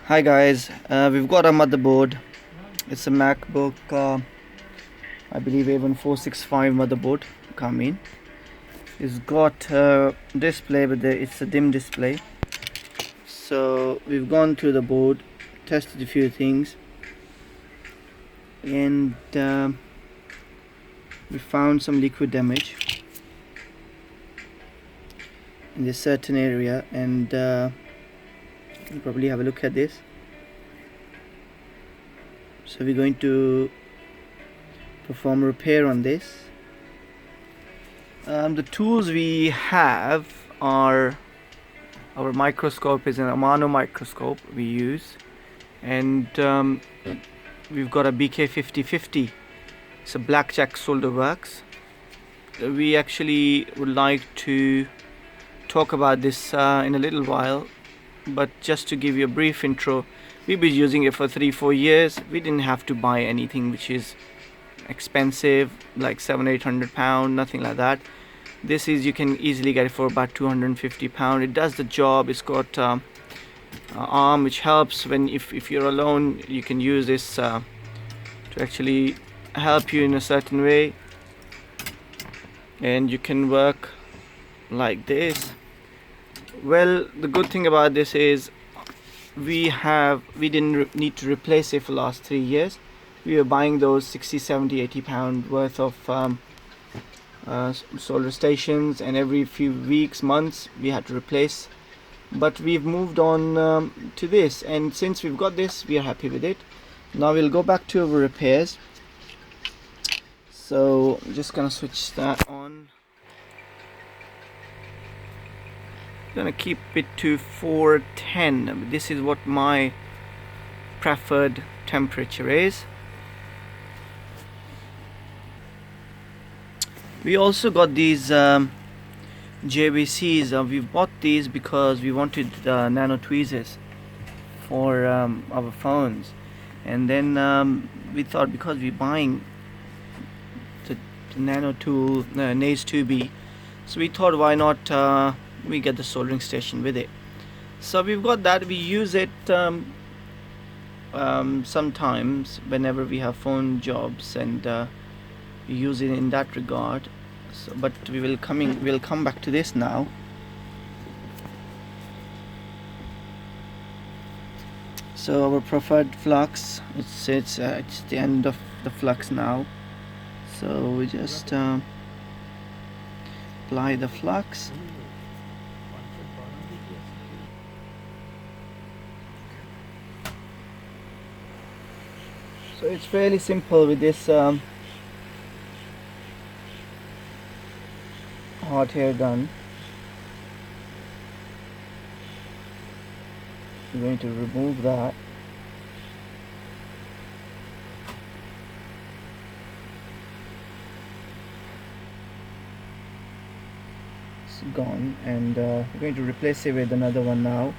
Hi guys, we've got a motherboard. It's a Macbook, I believe A1465 motherboard. Come in. It's got a display, but it's a dim display. So we've gone through the board, tested a few things, and we found some liquid damage in this certain area. And you'll probably have a look at this. So we're going to perform repair on this. The tools we have are our microscope is an Amano microscope we use, and we've got a BK5050. It's a blackjack solder works. We actually would like to talk about this in a little while, but just to give you a brief intro, we've been using it for 3-4 years. We didn't have to buy anything which is expensive like £700-800, nothing like that. This is, you can easily get it for about £250. It does the job. It's got arm which helps when if you're alone, you can use this to actually help you in a certain way, and you can work like this. Well, the good thing about this is we didn't need to replace it for the last 3 years. We were buying those 60, 70, 80 pound worth of solar stations, and every few weeks, months we had to replace. But we've moved on to this, and since we've got this, we are happy with it. Now we'll go back to our repairs. So I'm just gonna switch that on. Gonna keep it to 410. This is what my preferred temperature is. We also got these JVCs. We've bought these because we wanted nano tweezers for our phones, and then we thought, because we're buying the nano tool NAS 2B, so we thought, why not we get the soldering station with it. So we've got that. We use it sometimes whenever we have phone jobs, and we use it in that regard. So, but we'll come back to this now. So our preferred flux, it's the end of the flux now. So we just apply the flux. So it's fairly simple with this hot air gun. We're going to remove that. It's gone, and we're going to replace it with another one now.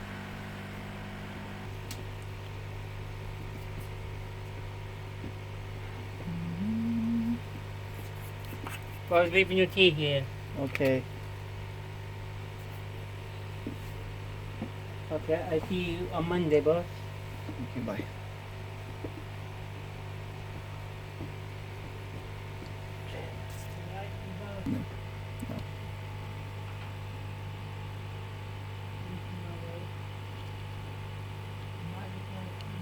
I was leaving your tea here. Okay. Okay, I see you on Monday, boss. Okay, bye. No.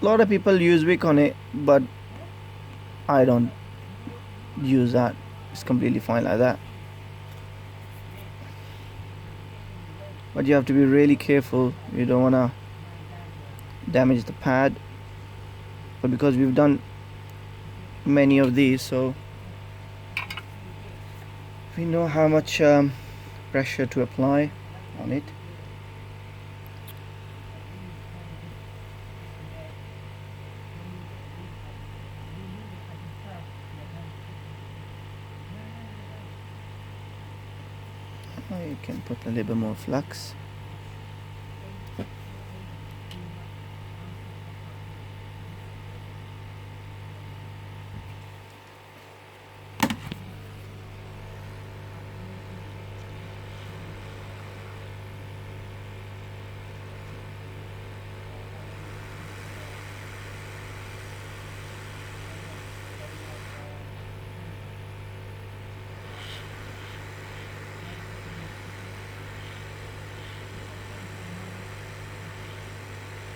A lot of people use wick on it, but I don't use that. It's completely fine like that. But you have to be really careful. You don't want to damage the pad. But because we've done many of these, so we know how much pressure to apply on it. You can put a little bit more flux.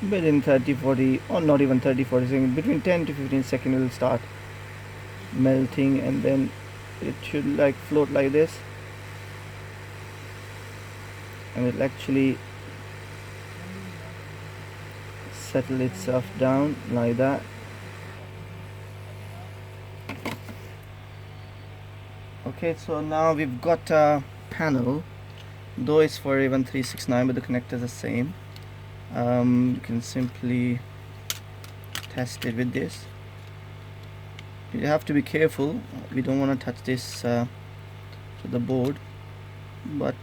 within 30-40 or not even 30-40 seconds, between 10 to 15 seconds it will start melting, and then it should like float like this, and it'll actually settle itself down like that. Okay, so now we've got a panel, though it's for even 369, but the connector is the same. You can simply test it with this. You have to be careful, we don't want to touch this to the board, but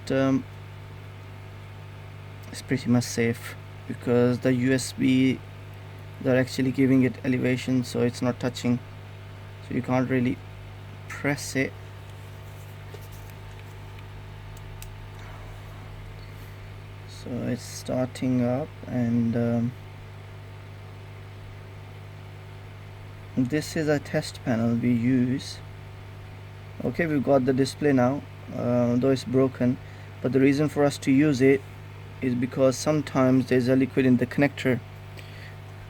it's pretty much safe because the USB, they're actually giving it elevation, so it's not touching, so you can't really press it. So it's starting up, and this is a test panel we use. Okay, we've got the display now, though it's broken, but the reason for us to use it is because sometimes there's a liquid in the connector,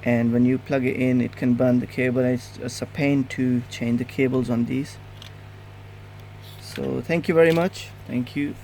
and when you plug it in it can burn the cable, and it's a pain to change the cables on these. So thank you very much. Thank you.